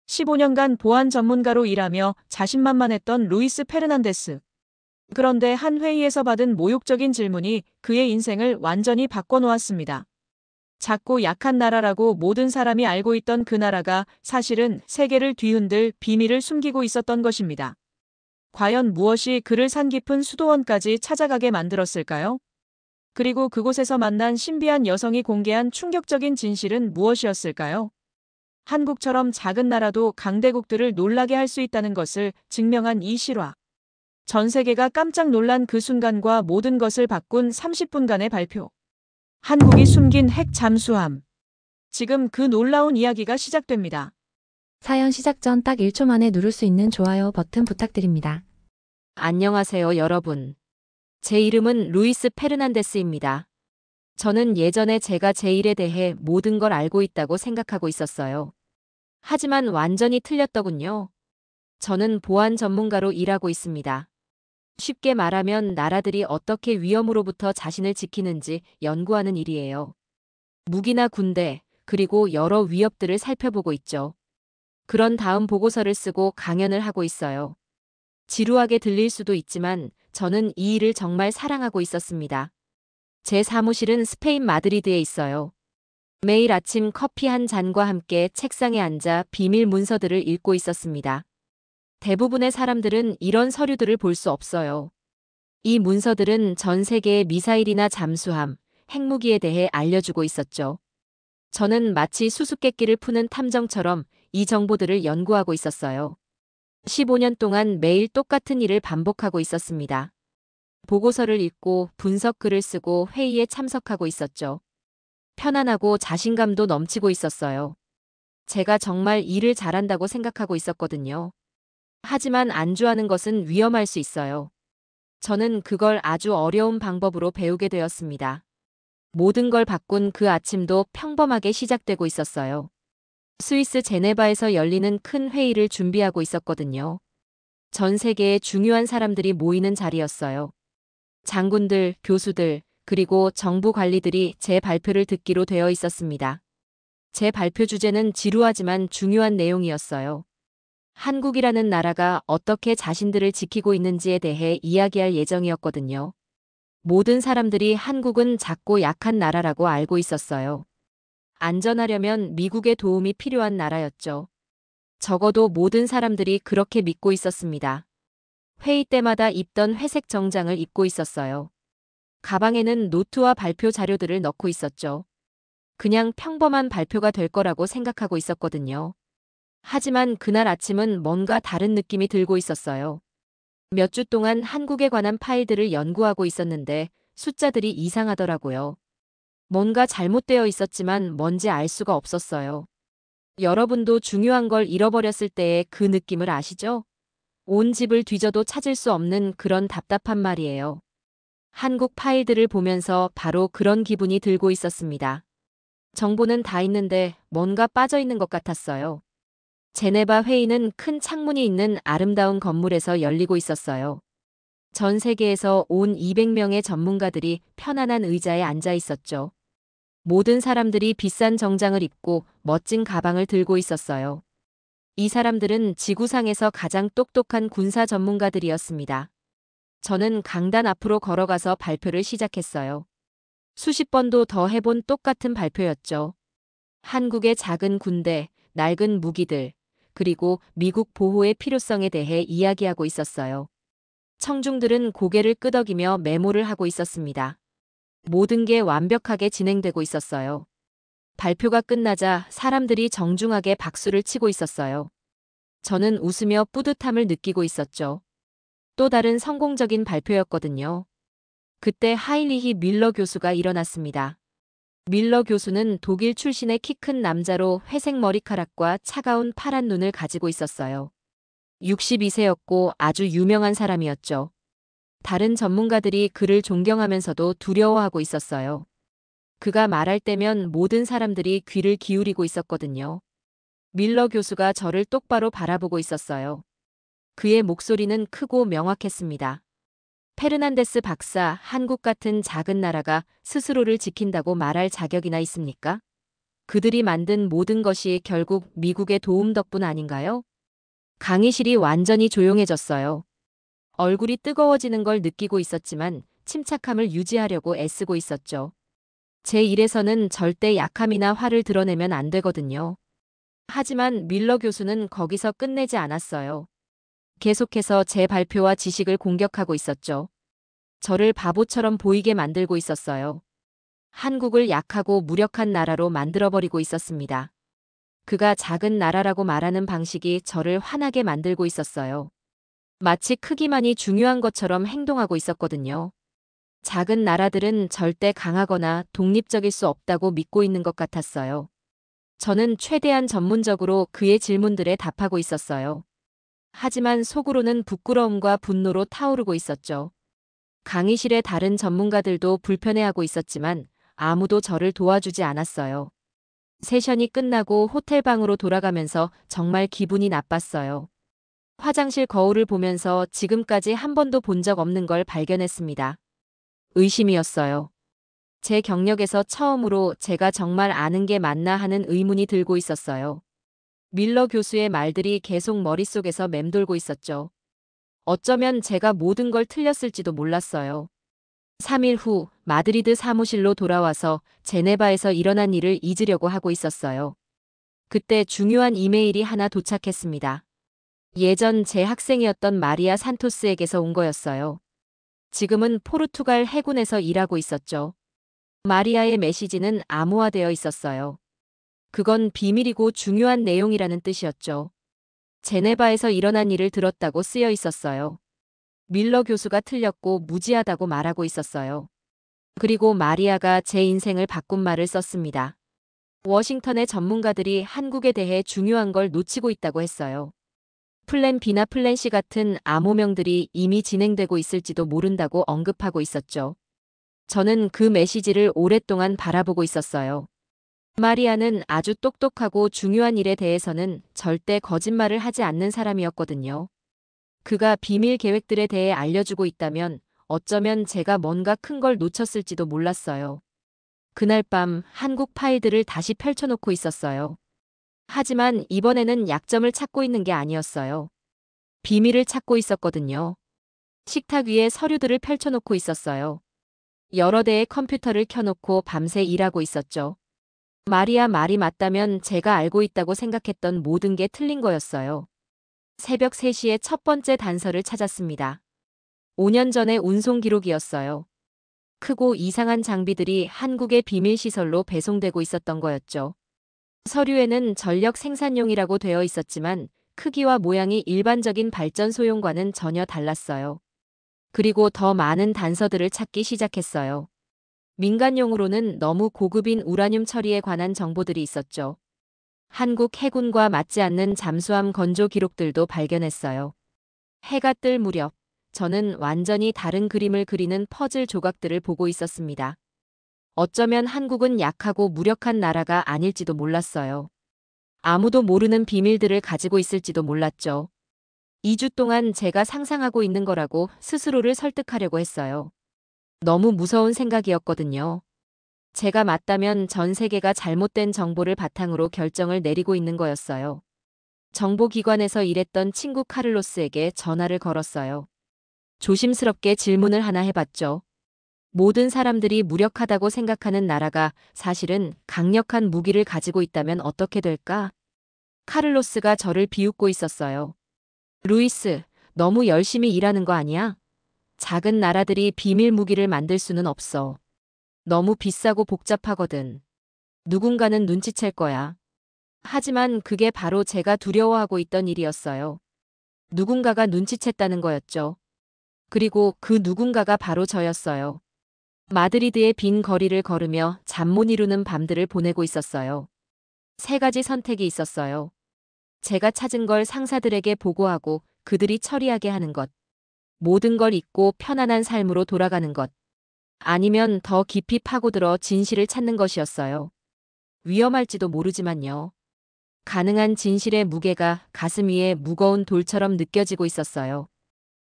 15년간 보안 전문가로 일하며 자신만만했던 루이스 페르난데스. 그런데 한 회의에서 받은 모욕적인 질문이 그의 인생을 완전히 바꿔놓았습니다. 작고 약한 나라라고 모든 사람이 알고 있던 그 나라가 사실은 세계를 뒤흔들 비밀을 숨기고 있었던 것입니다. 과연 무엇이 그를 산 깊은 수도원까지 찾아가게 만들었을까요? 그리고 그곳에서 만난 신비한 여성이 공개한 충격적인 진실은 무엇이었을까요? 한국처럼 작은 나라도 강대국들을 놀라게 할 수 있다는 것을 증명한 이 실화. 전 세계가 깜짝 놀란 그 순간과 모든 것을 바꾼 30분간의 발표. 한국이 숨긴 핵 잠수함. 지금 그 놀라운 이야기가 시작됩니다. 사연 시작 전 딱 1초 만에 누를 수 있는 좋아요 버튼 부탁드립니다. 안녕하세요, 여러분. 제 이름은 루이스 페르난데스입니다. 저는 예전에 제가 제 일에 대해 모든 걸 알고 있다고 생각하고 있었어요. 하지만 완전히 틀렸더군요. 저는 보안 전문가로 일하고 있습니다. 쉽게 말하면 나라들이 어떻게 위험으로부터 자신을 지키는지 연구하는 일이에요. 무기나 군대, 그리고 여러 위협들을 살펴보고 있죠. 그런 다음 보고서를 쓰고 강연을 하고 있어요. 지루하게 들릴 수도 있지만 저는 이 일을 정말 사랑하고 있었습니다. 제 사무실은 스페인 마드리드에 있어요. 매일 아침 커피 한 잔과 함께 책상에 앉아 비밀 문서들을 읽고 있었습니다. 대부분의 사람들은 이런 서류들을 볼 수 없어요. 이 문서들은 전 세계의 미사일이나 잠수함, 핵무기에 대해 알려주고 있었죠. 저는 마치 수수께끼를 푸는 탐정처럼 이 정보들을 연구하고 있었어요. 15년 동안 매일 똑같은 일을 반복하고 있었습니다. 보고서를 읽고 분석글을 쓰고 회의에 참석하고 있었죠. 편안하고 자신감도 넘치고 있었어요. 제가 정말 일을 잘한다고 생각하고 있었거든요. 하지만 안주하는 것은 위험할 수 있어요. 저는 그걸 아주 어려운 방법으로 배우게 되었습니다. 모든 걸 바꾼 그 아침도 평범하게 시작되고 있었어요. 스위스 제네바에서 열리는 큰 회의를 준비하고 있었거든요. 전 세계의 중요한 사람들이 모이는 자리였어요. 장군들, 교수들, 그리고 정부 관리들이 제 발표를 듣기로 되어 있었습니다. 제 발표 주제는 지루하지만 중요한 내용이었어요. 한국이라는 나라가 어떻게 자신들을 지키고 있는지에 대해 이야기할 예정이었거든요. 모든 사람들이 한국은 작고 약한 나라라고 알고 있었어요. 안전하려면 미국의 도움이 필요한 나라였죠. 적어도 모든 사람들이 그렇게 믿고 있었습니다. 회의 때마다 입던 회색 정장을 입고 있었어요. 가방에는 노트와 발표 자료들을 넣고 있었죠. 그냥 평범한 발표가 될 거라고 생각하고 있었거든요. 하지만 그날 아침은 뭔가 다른 느낌이 들고 있었어요. 몇 주 동안 한국에 관한 파일들을 연구하고 있었는데 숫자들이 이상하더라고요. 뭔가 잘못되어 있었지만 뭔지 알 수가 없었어요. 여러분도 중요한 걸 잃어버렸을 때의 그 느낌을 아시죠? 온 집을 뒤져도 찾을 수 없는 그런 답답한 말이에요. 한국 파일들을 보면서 바로 그런 기분이 들고 있었습니다. 정보는 다 있는데 뭔가 빠져 있는 것 같았어요. 제네바 회의는 큰 창문이 있는 아름다운 건물에서 열리고 있었어요. 전 세계에서 온 200명의 전문가들이 편안한 의자에 앉아 있었죠. 모든 사람들이 비싼 정장을 입고 멋진 가방을 들고 있었어요. 이 사람들은 지구상에서 가장 똑똑한 군사 전문가들이었습니다. 저는 강단 앞으로 걸어가서 발표를 시작했어요. 수십 번도 더 해본 똑같은 발표였죠. 한국의 작은 군대, 낡은 무기들, 그리고 미국 보호의 필요성에 대해 이야기하고 있었어요. 청중들은 고개를 끄덕이며 메모를 하고 있었습니다. 모든 게 완벽하게 진행되고 있었어요. 발표가 끝나자 사람들이 정중하게 박수를 치고 있었어요. 저는 웃으며 뿌듯함을 느끼고 있었죠. 또 다른 성공적인 발표였거든요. 그때 하이리히 밀러 교수가 일어났습니다. 밀러 교수는 독일 출신의 키 큰 남자로 회색 머리카락과 차가운 파란 눈을 가지고 있었어요. 62세였고 아주 유명한 사람이었죠. 다른 전문가들이 그를 존경하면서도 두려워하고 있었어요. 그가 말할 때면 모든 사람들이 귀를 기울이고 있었거든요. 밀러 교수가 저를 똑바로 바라보고 있었어요. 그의 목소리는 크고 명확했습니다. 페르난데스 박사, 한국 같은 작은 나라가 스스로를 지킨다고 말할 자격이나 있습니까? 그들이 만든 모든 것이 결국 미국의 도움 덕분 아닌가요? 강의실이 완전히 조용해졌어요. 얼굴이 뜨거워지는 걸 느끼고 있었지만 침착함을 유지하려고 애쓰고 있었죠. 제 일에서는 절대 약함이나 화를 드러내면 안 되거든요. 하지만 밀러 교수는 거기서 끝내지 않았어요. 계속해서 제 발표와 지식을 공격하고 있었죠. 저를 바보처럼 보이게 만들고 있었어요. 한국을 약하고 무력한 나라로 만들어버리고 있었습니다. 그가 작은 나라라고 말하는 방식이 저를 화나게 만들고 있었어요. 마치 크기만이 중요한 것처럼 행동하고 있었거든요. 작은 나라들은 절대 강하거나 독립적일 수 없다고 믿고 있는 것 같았어요. 저는 최대한 전문적으로 그의 질문들에 답하고 있었어요. 하지만 속으로는 부끄러움과 분노로 타오르고 있었죠. 강의실의 다른 전문가들도 불편해하고 있었지만 아무도 저를 도와주지 않았어요. 세션이 끝나고 호텔 방으로 돌아가면서 정말 기분이 나빴어요. 화장실 거울을 보면서 지금까지 한 번도 본 적 없는 걸 발견했습니다. 의심이었어요. 제 경력에서 처음으로 제가 정말 아는 게 맞나 하는 의문이 들고 있었어요. 밀러 교수의 말들이 계속 머릿속에서 맴돌고 있었죠. 어쩌면 제가 모든 걸 틀렸을지도 몰랐어요. 3일 후 마드리드 사무실로 돌아와서 제네바에서 일어난 일을 잊으려고 하고 있었어요. 그때 중요한 이메일이 하나 도착했습니다. 예전 제 학생이었던 마리아 산토스에게서 온 거였어요. 지금은 포르투갈 해군에서 일하고 있었죠. 마리아의 메시지는 암호화되어 있었어요. 그건 비밀이고 중요한 내용이라는 뜻이었죠. 제네바에서 일어난 일을 들었다고 쓰여 있었어요. 밀러 교수가 틀렸고 무지하다고 말하고 있었어요. 그리고 마리아가 제 인생을 바꾼 말을 썼습니다. 워싱턴의 전문가들이 한국에 대해 중요한 걸 놓치고 있다고 했어요. 플랜 B나 플랜 C 같은 암호명들이 이미 진행되고 있을지도 모른다고 언급하고 있었죠. 저는 그 메시지를 오랫동안 바라보고 있었어요. 마리아는 아주 똑똑하고 중요한 일에 대해서는 절대 거짓말을 하지 않는 사람이었거든요. 그가 비밀 계획들에 대해 알려주고 있다면 어쩌면 제가 뭔가 큰 걸 놓쳤을지도 몰랐어요. 그날 밤 한국 파일들을 다시 펼쳐놓고 있었어요. 하지만 이번에는 약점을 찾고 있는 게 아니었어요. 비밀을 찾고 있었거든요. 식탁 위에 서류들을 펼쳐놓고 있었어요. 여러 대의 컴퓨터를 켜놓고 밤새 일하고 있었죠. 마리아 말이 맞다면 제가 알고 있다고 생각했던 모든 게 틀린 거였어요. 새벽 3시에 첫 번째 단서를 찾았습니다. 5년 전의 운송 기록이었어요. 크고 이상한 장비들이 한국의 비밀시설로 배송되고 있었던 거였죠. 서류에는 전력 생산용이라고 되어 있었지만 크기와 모양이 일반적인 발전소용과는 전혀 달랐어요. 그리고 더 많은 단서들을 찾기 시작했어요. 민간용으로는 너무 고급인 우라늄 처리에 관한 정보들이 있었죠. 한국 해군과 맞지 않는 잠수함 건조 기록들도 발견했어요. 해가 뜰 무렵, 저는 완전히 다른 그림을 그리는 퍼즐 조각들을 보고 있었습니다. 어쩌면 한국은 약하고 무력한 나라가 아닐지도 몰랐어요. 아무도 모르는 비밀들을 가지고 있을지도 몰랐죠. 2주 동안 제가 상상하고 있는 거라고 스스로를 설득하려고 했어요. 너무 무서운 생각이었거든요. 제가 맞다면 전 세계가 잘못된 정보를 바탕으로 결정을 내리고 있는 거였어요. 정보기관에서 일했던 친구 카를로스에게 전화를 걸었어요. 조심스럽게 질문을 하나 해봤죠. 모든 사람들이 무력하다고 생각하는 나라가 사실은 강력한 무기를 가지고 있다면 어떻게 될까? 카를로스가 저를 비웃고 있었어요. 루이스, 너무 열심히 일하는 거 아니야? 작은 나라들이 비밀 무기를 만들 수는 없어. 너무 비싸고 복잡하거든. 누군가는 눈치챌 거야. 하지만 그게 바로 제가 두려워하고 있던 일이었어요. 누군가가 눈치챘다는 거였죠. 그리고 그 누군가가 바로 저였어요. 마드리드의 빈 거리를 걸으며 잠 못 이루는 밤들을 보내고 있었어요. 3가지 선택이 있었어요. 제가 찾은 걸 상사들에게 보고하고 그들이 처리하게 하는 것. 모든 걸 잊고 편안한 삶으로 돌아가는 것. 아니면 더 깊이 파고들어 진실을 찾는 것이었어요. 위험할지도 모르지만요. 가능한 진실의 무게가 가슴 위에 무거운 돌처럼 느껴지고 있었어요.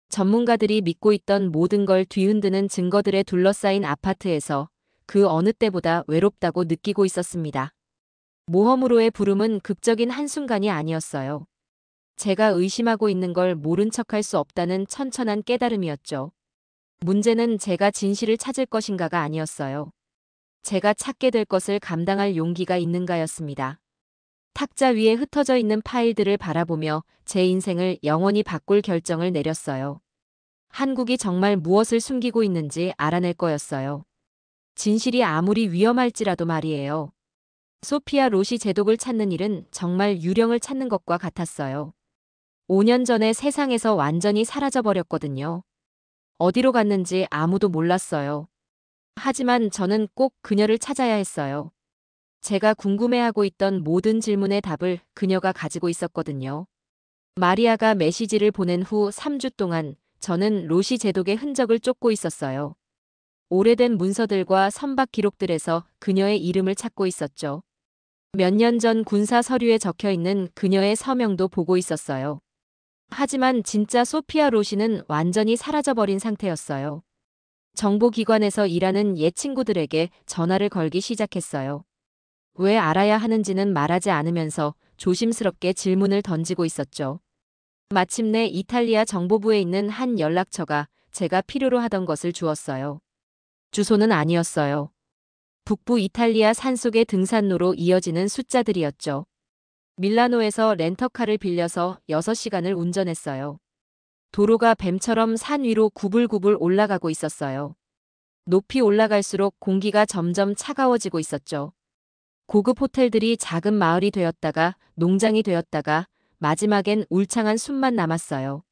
전문가들이 믿고 있던 모든 걸 뒤흔드는 증거들에 둘러싸인 아파트에서 그 어느 때보다 외롭다고 느끼고 있었습니다. 모험으로의 부름은 극적인 한순간이 아니었어요. 제가 의심하고 있는 걸 모른 척할 수 없다는 천천한 깨달음이었죠. 문제는 제가 진실을 찾을 것인가가 아니었어요. 제가 찾게 될 것을 감당할 용기가 있는가였습니다. 탁자 위에 흩어져 있는 파일들을 바라보며 제 인생을 영원히 바꿀 결정을 내렸어요. 한국이 정말 무엇을 숨기고 있는지 알아낼 거였어요. 진실이 아무리 위험할지라도 말이에요. 소피아 로시 제독을 찾는 일은 정말 유령을 찾는 것과 같았어요. 5년 전에 세상에서 완전히 사라져버렸거든요. 어디로 갔는지 아무도 몰랐어요. 하지만 저는 꼭 그녀를 찾아야 했어요. 제가 궁금해하고 있던 모든 질문의 답을 그녀가 가지고 있었거든요. 마리아가 메시지를 보낸 후 3주 동안 저는 로시 제독의 흔적을 쫓고 있었어요. 오래된 문서들과 선박 기록들에서 그녀의 이름을 찾고 있었죠. 몇 년 전 군사 서류에 적혀 있는 그녀의 서명도 보고 있었어요. 하지만 진짜 소피아 로시는 완전히 사라져버린 상태였어요. 정보기관에서 일하는 옛 친구들에게 전화를 걸기 시작했어요. 왜 알아야 하는지는 말하지 않으면서 조심스럽게 질문을 던지고 있었죠. 마침내 이탈리아 정보부에 있는 한 연락처가 제가 필요로 하던 것을 주었어요. 주소는 아니었어요. 북부 이탈리아 산속의 등산로로 이어지는 숫자들이었죠. 밀라노에서 렌터카를 빌려서 6시간을 운전했어요. 도로가 뱀처럼 산 위로 구불구불 올라가고 있었어요. 높이 올라갈수록 공기가 점점 차가워지고 있었죠. 고급 호텔들이 작은 마을이 되었다가 농장이 되었다가 마지막엔 울창한 숲만 남았어요.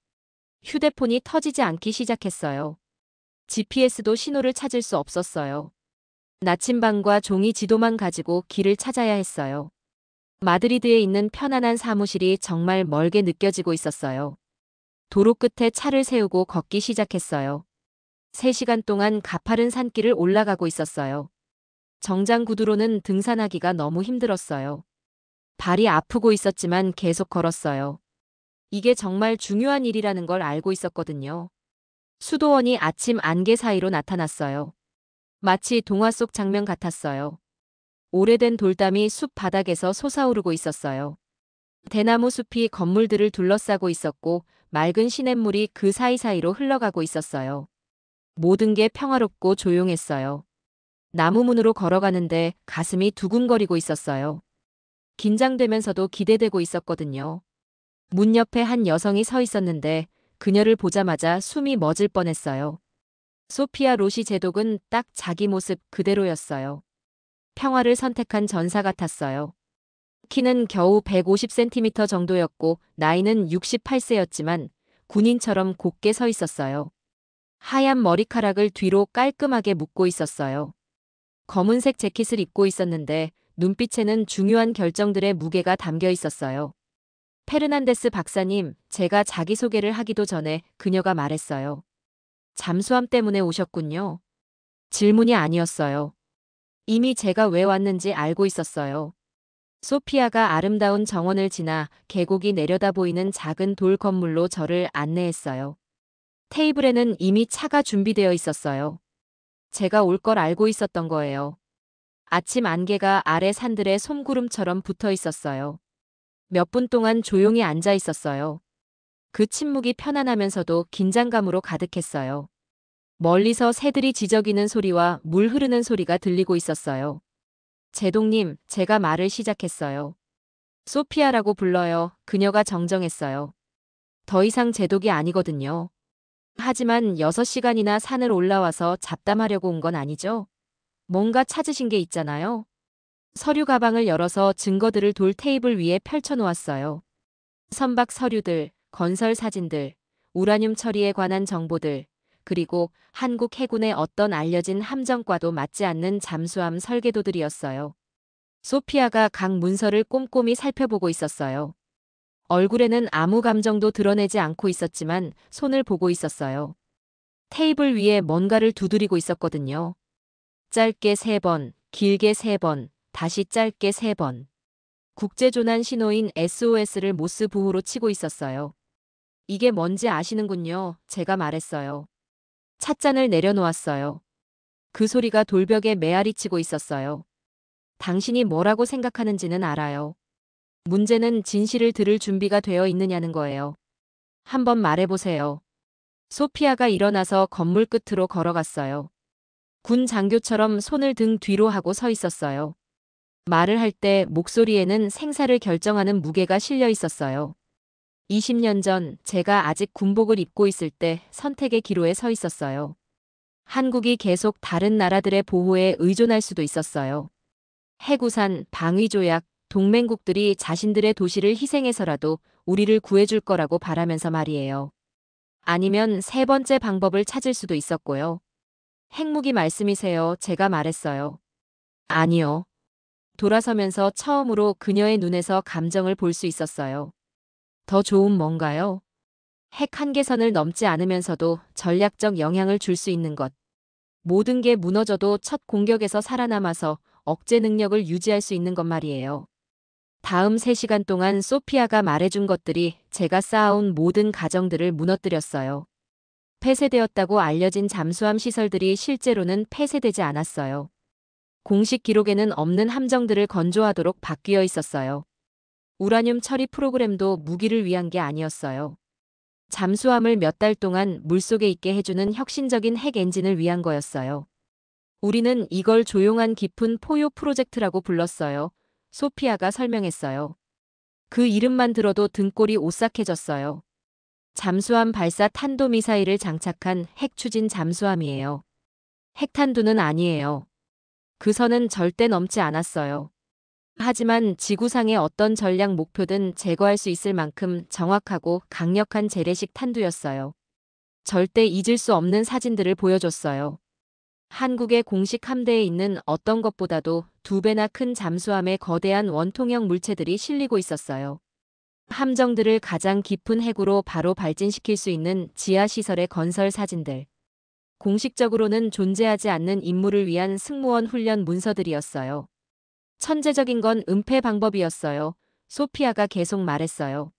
휴대폰이 터지지 않기 시작했어요. GPS도 신호를 찾을 수 없었어요. 나침반과 종이 지도만 가지고 길을 찾아야 했어요. 마드리드에 있는 편안한 사무실이 정말 멀게 느껴지고 있었어요. 도로 끝에 차를 세우고 걷기 시작했어요. 3시간 동안 가파른 산길을 올라가고 있었어요. 정장 구두로는 등산하기가 너무 힘들었어요. 발이 아프고 있었지만 계속 걸었어요. 이게 정말 중요한 일이라는 걸 알고 있었거든요. 수도원이 아침 안개 사이로 나타났어요. 마치 동화 속 장면 같았어요. 오래된 돌담이 숲 바닥에서 솟아오르고 있었어요. 대나무 숲이 건물들을 둘러싸고 있었고 맑은 시냇물이 그 사이사이로 흘러가고 있었어요. 모든 게 평화롭고 조용했어요. 나무 문으로 걸어가는데 가슴이 두근거리고 있었어요. 긴장되면서도 기대되고 있었거든요. 문 옆에 한 여성이 서 있었는데 그녀를 보자마자 숨이 멎을 뻔했어요. 소피아 로시 제독은 딱 자기 모습 그대로였어요. 평화를 선택한 전사 같았어요. 키는 겨우 150cm 정도였고 나이는 68세였지만 군인처럼 곧게 서 있었어요. 하얀 머리카락을 뒤로 깔끔하게 묶고 있었어요. 검은색 재킷을 입고 있었는데 눈빛에는 중요한 결정들의 무게가 담겨 있었어요. 페르난데스 박사님, 제가 자기소개를 하기도 전에 그녀가 말했어요. 잠수함 때문에 오셨군요. 질문이 아니었어요. 이미 제가 왜 왔는지 알고 있었어요. 소피아가 아름다운 정원을 지나 계곡이 내려다 보이는 작은 돌 건물로 저를 안내했어요. 테이블에는 이미 차가 준비되어 있었어요. 제가 올 걸 알고 있었던 거예요. 아침 안개가 아래 산들의 솜구름처럼 붙어 있었어요. 몇 분 동안 조용히 앉아 있었어요. 그 침묵이 편안하면서도 긴장감으로 가득했어요. 멀리서 새들이 지저귀는 소리와 물 흐르는 소리가 들리고 있었어요. 제독님, 제가 말을 시작했어요. 소피아라고 불러요. 그녀가 정정했어요. 더 이상 제독이 아니거든요. 하지만 6시간이나 산을 올라와서 잡담하려고 온 건 아니죠? 뭔가 찾으신 게 있잖아요. 서류 가방을 열어서 증거들을 돌 테이블 위에 펼쳐놓았어요. 선박 서류들, 건설 사진들, 우라늄 처리에 관한 정보들, 그리고 한국 해군의 어떤 알려진 함정과도 맞지 않는 잠수함 설계도들이었어요. 소피아가 각 문서를 꼼꼼히 살펴보고 있었어요. 얼굴에는 아무 감정도 드러내지 않고 있었지만 손을 보고 있었어요. 테이블 위에 뭔가를 두드리고 있었거든요. 짧게 3번, 길게 3번, 다시 짧게 3번. 국제조난 신호인 SOS를 모스 부호로 치고 있었어요. 이게 뭔지 아시는군요. 제가 말했어요. 찻잔을 내려놓았어요. 그 소리가 돌벽에 메아리치고 있었어요. 당신이 뭐라고 생각하는지는 알아요. 문제는 진실을 들을 준비가 되어 있느냐는 거예요. 한번 말해보세요. 소피아가 일어나서 건물 끝으로 걸어갔어요. 군 장교처럼 손을 등 뒤로 하고 서 있었어요. 말을 할 때 목소리에는 생사를 결정하는 무게가 실려 있었어요. 20년 전 제가 아직 군복을 입고 있을 때 선택의 기로에 서 있었어요. 한국이 계속 다른 나라들의 보호에 의존할 수도 있었어요. 해구산, 방위조약, 동맹국들이 자신들의 도시를 희생해서라도 우리를 구해줄 거라고 바라면서 말이에요. 아니면 세 번째 방법을 찾을 수도 있었고요. 핵무기 말씀이세요? 제가 말했어요. 아니요. 돌아서면서 처음으로 그녀의 눈에서 감정을 볼 수 있었어요. 더 좋은 뭔가요? 핵 한계선을 넘지 않으면서도 전략적 영향을 줄 수 있는 것. 모든 게 무너져도 첫 공격에서 살아남아서 억제 능력을 유지할 수 있는 것 말이에요. 다음 3시간 동안 소피아가 말해준 것들이 제가 쌓아온 모든 가정들을 무너뜨렸어요. 폐쇄되었다고 알려진 잠수함 시설들이 실제로는 폐쇄되지 않았어요. 공식 기록에는 없는 함정들을 건조하도록 바뀌어 있었어요. 우라늄 처리 프로그램도 무기를 위한 게 아니었어요. 잠수함을 몇 달 동안 물속에 있게 해주는 혁신적인 핵 엔진을 위한 거였어요. 우리는 이걸 조용한 깊은 포효 프로젝트라고 불렀어요. 소피아가 설명했어요. 그 이름만 들어도 등골이 오싹해졌어요. 잠수함 발사 탄도미사일을 장착한 핵 추진 잠수함이에요. 핵탄두는 아니에요. 그 선은 절대 넘지 않았어요. 하지만 지구상의 어떤 전략 목표든 제거할 수 있을 만큼 정확하고 강력한 재래식 탄두였어요. 절대 잊을 수 없는 사진들을 보여줬어요. 한국의 공식 함대에 있는 어떤 것보다도 2배나 큰 잠수함에 거대한 원통형 물체들이 실리고 있었어요. 함정들을 가장 깊은 핵으로 바로 발진시킬 수 있는 지하시설의 건설 사진들. 공식적으로는 존재하지 않는 임무를 위한 승무원 훈련 문서들이었어요. 천재적인 건 은폐 방법이었어요. 소피아가 계속 말했어요.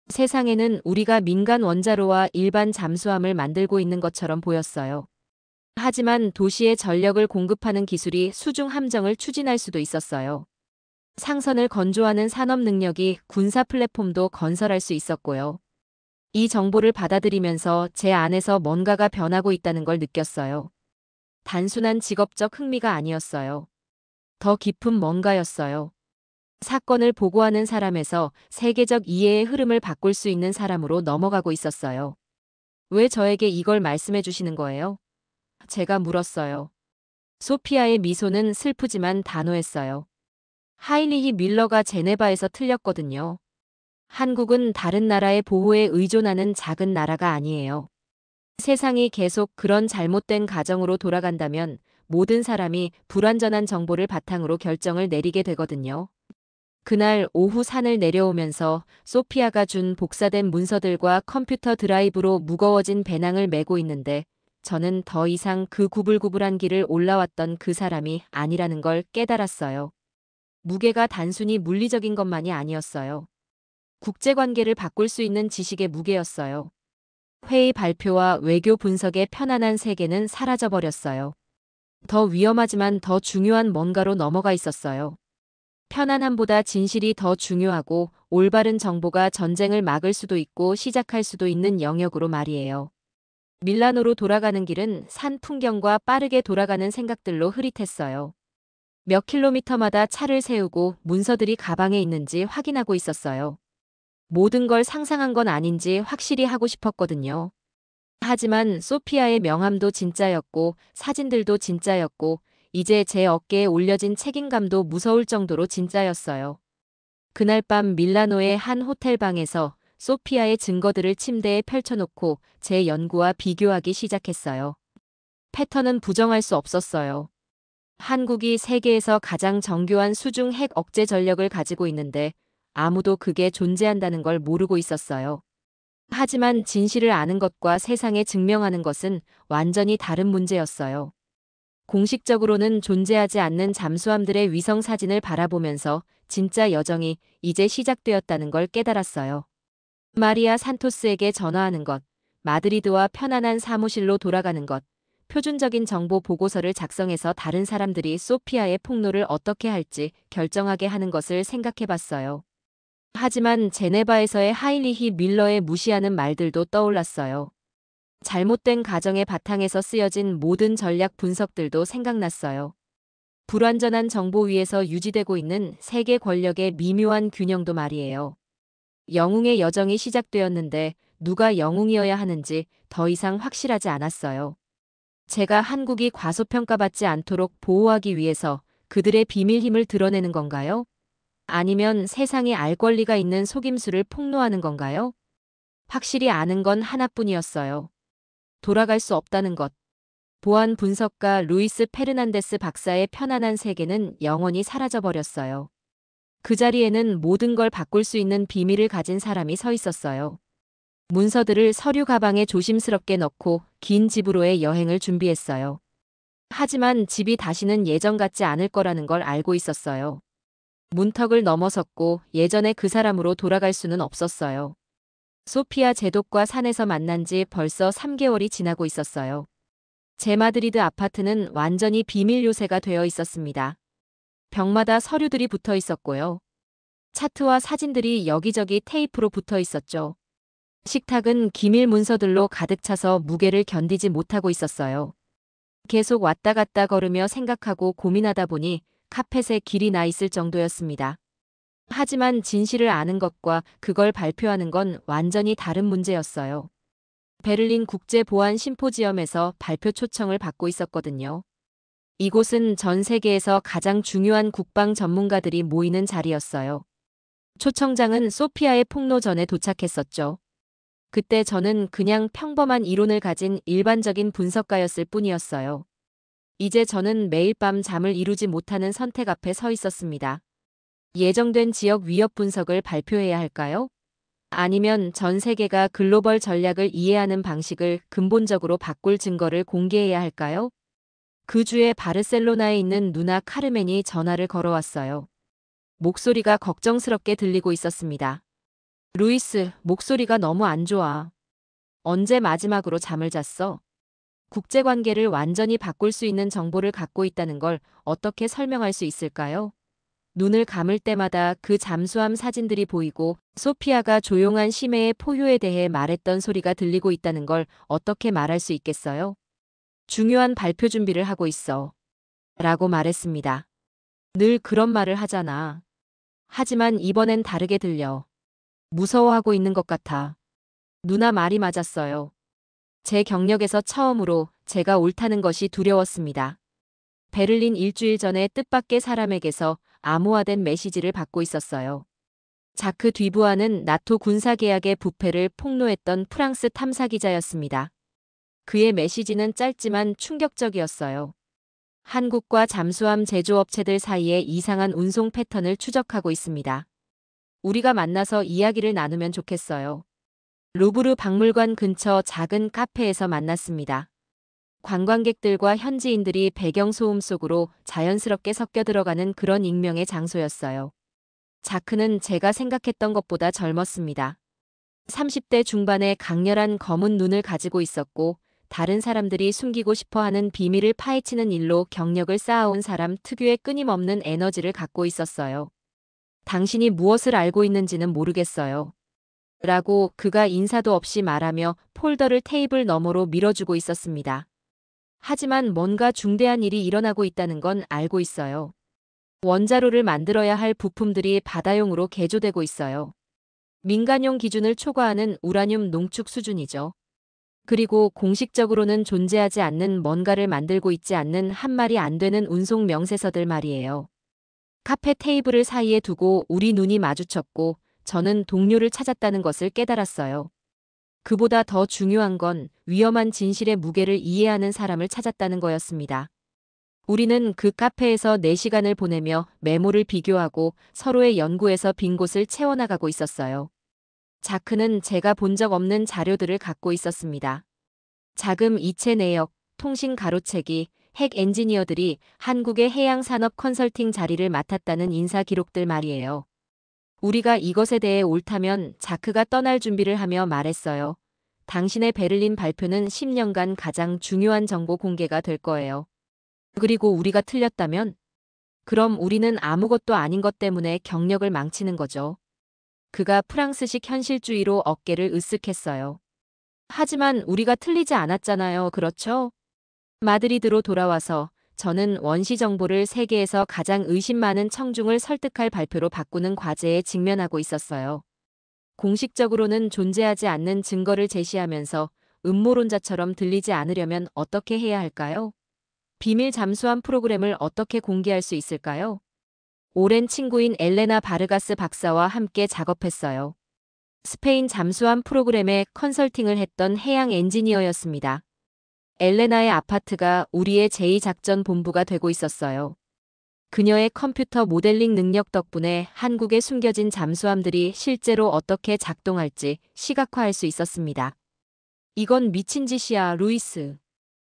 세상에는 우리가 민간 원자로와 일반 잠수함을 만들고 있는 것처럼 보였어요. 하지만 도시에 전력을 공급하는 기술이 수중 함정을 추진할 수도 있었어요. 상선을 건조하는 산업 능력이 군사 플랫폼도 건설할 수 있었고요. 이 정보를 받아들이면서 제 안에서 뭔가가 변하고 있다는 걸 느꼈어요. 단순한 직업적 흥미가 아니었어요. 더 깊은 뭔가였어요. 사건을 보고하는 사람에서 세계적 이해의 흐름을 바꿀 수 있는 사람으로 넘어가고 있었어요. 왜 저에게 이걸 말씀해 주시는 거예요? 제가 물었어요. 소피아의 미소는 슬프지만 단호했어요. 하이리히 밀러가 제네바에서 틀렸거든요. 한국은 다른 나라의 보호에 의존하는 작은 나라가 아니에요. 세상이 계속 그런 잘못된 가정으로 돌아간다면 모든 사람이 불완전한 정보를 바탕으로 결정을 내리게 되거든요. 그날 오후 산을 내려오면서 소피아가 준 복사된 문서들과 컴퓨터 드라이브로 무거워진 배낭을 메고 있는데 저는 더 이상 그 구불구불한 길을 올라왔던 그 사람이 아니라는 걸 깨달았어요. 무게가 단순히 물리적인 것만이 아니었어요. 국제관계를 바꿀 수 있는 지식의 무게였어요. 회의 발표와 외교 분석의 편안한 세계는 사라져버렸어요. 더 위험하지만 더 중요한 뭔가로 넘어가 있었어요. 편안함보다 진실이 더 중요하고 올바른 정보가 전쟁을 막을 수도 있고 시작할 수도 있는 영역으로 말이에요. 밀라노로 돌아가는 길은 산 풍경과 빠르게 돌아가는 생각들로 흐릿했어요. 몇 킬로미터마다 차를 세우고 문서들이 가방에 있는지 확인하고 있었어요. 모든 걸 상상한 건 아닌지 확실히 하고 싶었거든요. 하지만 소피아의 명함도 진짜였고 사진들도 진짜였고 이제 제 어깨에 올려진 책임감도 무서울 정도로 진짜였어요. 그날 밤 밀라노의 한 호텔방에서 소피아의 증거들을 침대에 펼쳐놓고 제 연구와 비교하기 시작했어요. 패턴은 부정할 수 없었어요. 한국이 세계에서 가장 정교한 수중 핵 억제 전력을 가지고 있는데 아무도 그게 존재한다는 걸 모르고 있었어요. 하지만 진실을 아는 것과 세상에 증명하는 것은 완전히 다른 문제였어요. 공식적으로는 존재하지 않는 잠수함들의 위성 사진을 바라보면서 진짜 여정이 이제 시작되었다는 걸 깨달았어요. 마리아 산토스에게 전화하는 것, 마드리드와 편안한 사무실로 돌아가는 것, 표준적인 정보 보고서를 작성해서 다른 사람들이 소피아의 폭로를 어떻게 할지 결정하게 하는 것을 생각해 봤어요. 하지만 제네바에서의 하인리히 밀러의 무시하는 말들도 떠올랐어요. 잘못된 가정의 바탕에서 쓰여진 모든 전략 분석들도 생각났어요. 불완전한 정보 위에서 유지되고 있는 세계 권력의 미묘한 균형도 말이에요. 영웅의 여정이 시작되었는데 누가 영웅이어야 하는지 더 이상 확실하지 않았어요. 제가 한국이 과소평가받지 않도록 보호하기 위해서 그들의 비밀 힘을 드러내는 건가요? 아니면 세상에 알 권리가 있는 속임수를 폭로하는 건가요? 확실히 아는 건 하나뿐이었어요. 돌아갈 수 없다는 것. 보안 분석가 루이스 페르난데스 박사의 편안한 세계는 영원히 사라져버렸어요. 그 자리에는 모든 걸 바꿀 수 있는 비밀을 가진 사람이 서 있었어요. 문서들을 서류 가방에 조심스럽게 넣고 긴 집으로의 여행을 준비했어요. 하지만 집이 다시는 예전 같지 않을 거라는 걸 알고 있었어요. 문턱을 넘어섰고 예전의 그 사람으로 돌아갈 수는 없었어요. 소피아 제독과 산에서 만난 지 벌써 3개월이 지나고 있었어요. 제 마드리드 아파트는 완전히 비밀 요새가 되어 있었습니다. 벽마다 서류들이 붙어 있었고요. 차트와 사진들이 여기저기 테이프로 붙어 있었죠. 식탁은 기밀 문서들로 가득 차서 무게를 견디지 못하고 있었어요. 계속 왔다 갔다 걸으며 생각하고 고민하다 보니 카펫에 길이 나 있을 정도였습니다. 하지만 진실을 아는 것과 그걸 발표하는 건 완전히 다른 문제였어요. 베를린 국제보안 심포지엄에서 발표 초청을 받고 있었거든요. 이곳은 전 세계에서 가장 중요한 국방 전문가들이 모이는 자리였어요. 초청장은 소피아의 폭로 전에 도착했었죠. 그때 저는 그냥 평범한 이론을 가진 일반적인 분석가였을 뿐이었어요. 이제 저는 매일 밤 잠을 이루지 못하는 선택 앞에 서 있었습니다. 예정된 지역 위협 분석을 발표해야 할까요? 아니면 전 세계가 글로벌 전략을 이해하는 방식을 근본적으로 바꿀 증거를 공개해야 할까요? 그 주에 바르셀로나에 있는 누나 카르멘이 전화를 걸어왔어요. 목소리가 걱정스럽게 들리고 있었습니다. 루이스, 목소리가 너무 안 좋아. 언제 마지막으로 잠을 잤어? 국제관계를 완전히 바꿀 수 있는 정보를 갖고 있다는 걸 어떻게 설명할 수 있을까요? 눈을 감을 때마다 그 잠수함 사진들이 보이고 소피아가 조용한 심해의 포효에 대해 말했던 소리가 들리고 있다는 걸 어떻게 말할 수 있겠어요? 중요한 발표 준비를 하고 있어. 라고 말했습니다. 늘 그런 말을 하잖아. 하지만 이번엔 다르게 들려. 무서워하고 있는 것 같아. 누나 말이 맞았어요. 제 경력에서 처음으로 제가 옳다는 것이 두려웠습니다. 베를린 일주일 전에 뜻밖의 사람에게서 암호화된 메시지를 받고 있었어요. 자크 뒤부하는 나토 군사계약의 부패를 폭로했던 프랑스 탐사기자였습니다. 그의 메시지는 짧지만 충격적이었어요. 한국과 잠수함 제조업체들 사이에 이상한 운송 패턴을 추적하고 있습니다. 우리가 만나서 이야기를 나누면 좋겠어요. 루브르 박물관 근처 작은 카페에서 만났습니다. 관광객들과 현지인들이 배경소음 속으로 자연스럽게 섞여 들어가는 그런 익명의 장소였어요. 자크는 제가 생각했던 것보다 젊었습니다. 30대 중반의 강렬한 검은 눈을 가지고 있었고 다른 사람들이 숨기고 싶어하는 비밀을 파헤치는 일로 경력을 쌓아온 사람 특유의 끊임없는 에너지를 갖고 있었어요. 당신이 무엇을 알고 있는지는 모르겠어요. 라고 그가 인사도 없이 말하며 폴더를 테이블 너머로 밀어주고 있었습니다. 하지만 뭔가 중대한 일이 일어나고 있다는 건 알고 있어요. 원자로를 만들어야 할 부품들이 바다용으로 개조되고 있어요. 민간용 기준을 초과하는 우라늄 농축 수준이죠. 그리고 공식적으로는 존재하지 않는 뭔가를 만들고 있지 않는 한 말이 안 되는 운송 명세서들 말이에요. 카페 테이블을 사이에 두고 우리 눈이 마주쳤고 저는 동료를 찾았다는 것을 깨달았어요. 그보다 더 중요한 건 위험한 진실의 무게를 이해하는 사람을 찾았다는 거였습니다. 우리는 그 카페에서 4시간을 보내며 메모를 비교하고 서로의 연구에서 빈 곳을 채워나가고 있었어요. 자크는 제가 본 적 없는 자료들을 갖고 있었습니다. 자금 이체 내역, 통신 가로채기, 핵 엔지니어들이 한국의 해양산업 컨설팅 자리를 맡았다는 인사 기록들 말이에요. 우리가 이것에 대해 옳다면 자크가 떠날 준비를 하며 말했어요. 당신의 베를린 발표는 10년간 가장 중요한 정보 공개가 될 거예요. 그리고 우리가 틀렸다면? 그럼 우리는 아무것도 아닌 것 때문에 경력을 망치는 거죠. 그가 프랑스식 현실주의로 어깨를 으쓱했어요. 하지만 우리가 틀리지 않았잖아요. 그렇죠? 마드리드로 돌아와서 저는 원시 정보를 세계에서 가장 의심 많은 청중을 설득할 발표로 바꾸는 과제에 직면하고 있었어요. 공식적으로는 존재하지 않는 증거를 제시하면서 음모론자처럼 들리지 않으려면 어떻게 해야 할까요? 비밀 잠수함 프로그램을 어떻게 공개할 수 있을까요? 오랜 친구인 엘레나 바르가스 박사와 함께 작업했어요. 스페인 잠수함 프로그램에 컨설팅을 했던 해양 엔지니어였습니다. 엘레나의 아파트가 우리의 제2작전본부가 되고 있었어요. 그녀의 컴퓨터 모델링 능력 덕분에 한국에 숨겨진 잠수함들이 실제로 어떻게 작동할지 시각화할 수 있었습니다. 이건 미친 짓이야, 루이스.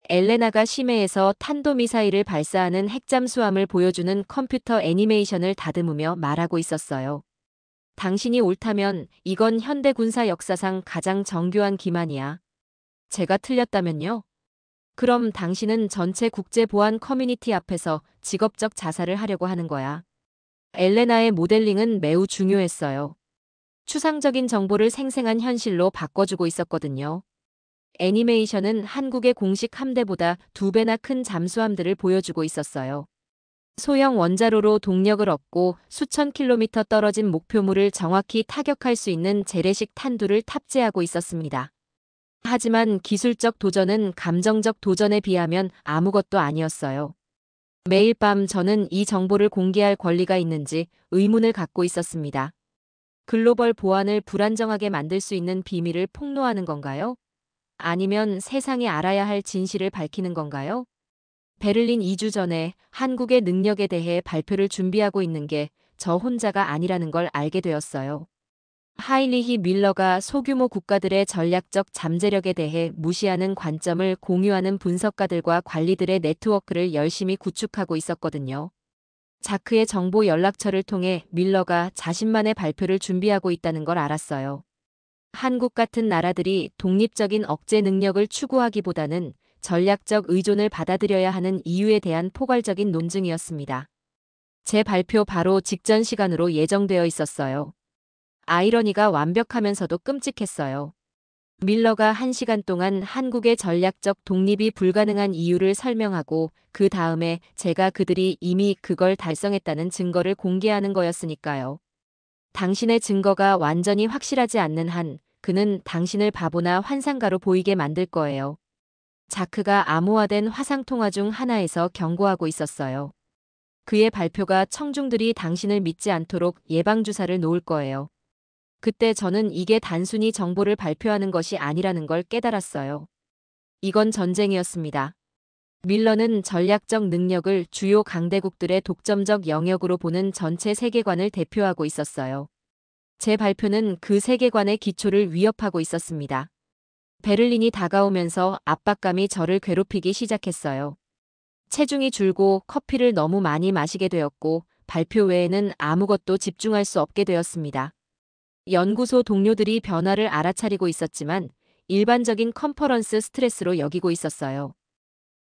엘레나가 심해에서 탄도미사일을 발사하는 핵잠수함을 보여주는 컴퓨터 애니메이션을 다듬으며 말하고 있었어요. 당신이 옳다면 이건 현대 군사 역사상 가장 정교한 기만이야. 제가 틀렸다면요? 그럼 당신은 전체 국제 보안 커뮤니티 앞에서 직업적 자살을 하려고 하는 거야. 엘레나의 모델링은 매우 중요했어요. 추상적인 정보를 생생한 현실로 바꿔주고 있었거든요. 애니메이션은 한국의 공식 함대보다 2배나 큰 잠수함들을 보여주고 있었어요. 소형 원자로로 동력을 얻고 수천 킬로미터 떨어진 목표물을 정확히 타격할 수 있는 재래식 탄두를 탑재하고 있었습니다. 하지만 기술적 도전은 감정적 도전에 비하면 아무것도 아니었어요. 매일 밤 저는 이 정보를 공개할 권리가 있는지 의문을 갖고 있었습니다. 글로벌 보안을 불안정하게 만들 수 있는 비밀을 폭로하는 건가요? 아니면 세상이 알아야 할 진실을 밝히는 건가요? 베를린 2주 전에 한국의 능력에 대해 발표를 준비하고 있는 게 저 혼자가 아니라는 걸 알게 되었어요. 하인리히 밀러가 소규모 국가들의 전략적 잠재력에 대해 무시하는 관점을 공유하는 분석가들과 관리들의 네트워크를 열심히 구축하고 있었거든요. 자크의 정보 연락처를 통해 밀러가 자신만의 발표를 준비하고 있다는 걸 알았어요. 한국 같은 나라들이 독립적인 억제 능력을 추구하기보다는 전략적 의존을 받아들여야 하는 이유에 대한 포괄적인 논증이었습니다. 제 발표 바로 직전 시간으로 예정되어 있었어요. 아이러니가 완벽하면서도 끔찍했어요. 밀러가 1시간 동안 한국의 전략적 독립이 불가능한 이유를 설명하고 그 다음에 제가 그들이 이미 그걸 달성했다는 증거를 공개하는 거였으니까요. 당신의 증거가 완전히 확실하지 않는 한 그는 당신을 바보나 환상가로 보이게 만들 거예요. 자크가 암호화된 화상통화 중 하나에서 경고하고 있었어요. 그의 발표가 청중들이 당신을 믿지 않도록 예방주사를 놓을 거예요. 그때 저는 이게 단순히 정보를 발표하는 것이 아니라는 걸 깨달았어요. 이건 전쟁이었습니다. 밀러는 전략적 능력을 주요 강대국들의 독점적 영역으로 보는 전체 세계관을 대표하고 있었어요. 제 발표는 그 세계관의 기초를 위협하고 있었습니다. 베를린이 다가오면서 압박감이 저를 괴롭히기 시작했어요. 체중이 줄고 커피를 너무 많이 마시게 되었고 발표 외에는 아무것도 집중할 수 없게 되었습니다. 연구소 동료들이 변화를 알아차리고 있었지만 일반적인 컨퍼런스 스트레스로 여기고 있었어요.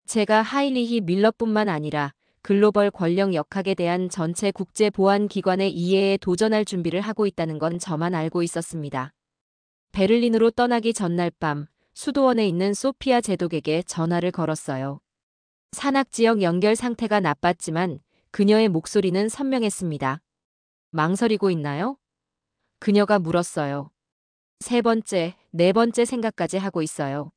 제가 하인리히 밀러뿐만 아니라 글로벌 권력 역학에 대한 전체 국제 보안 기관의 이해에 도전할 준비를 하고 있다는 건 저만 알고 있었습니다. 베를린으로 떠나기 전날 밤 수도원에 있는 소피아 제독에게 전화를 걸었어요. 산악지역 연결 상태가 나빴지만 그녀의 목소리는 선명했습니다. 망설이고 있나요? 그녀가 물었어요. 3번째, 4번째 생각까지 하고 있어요.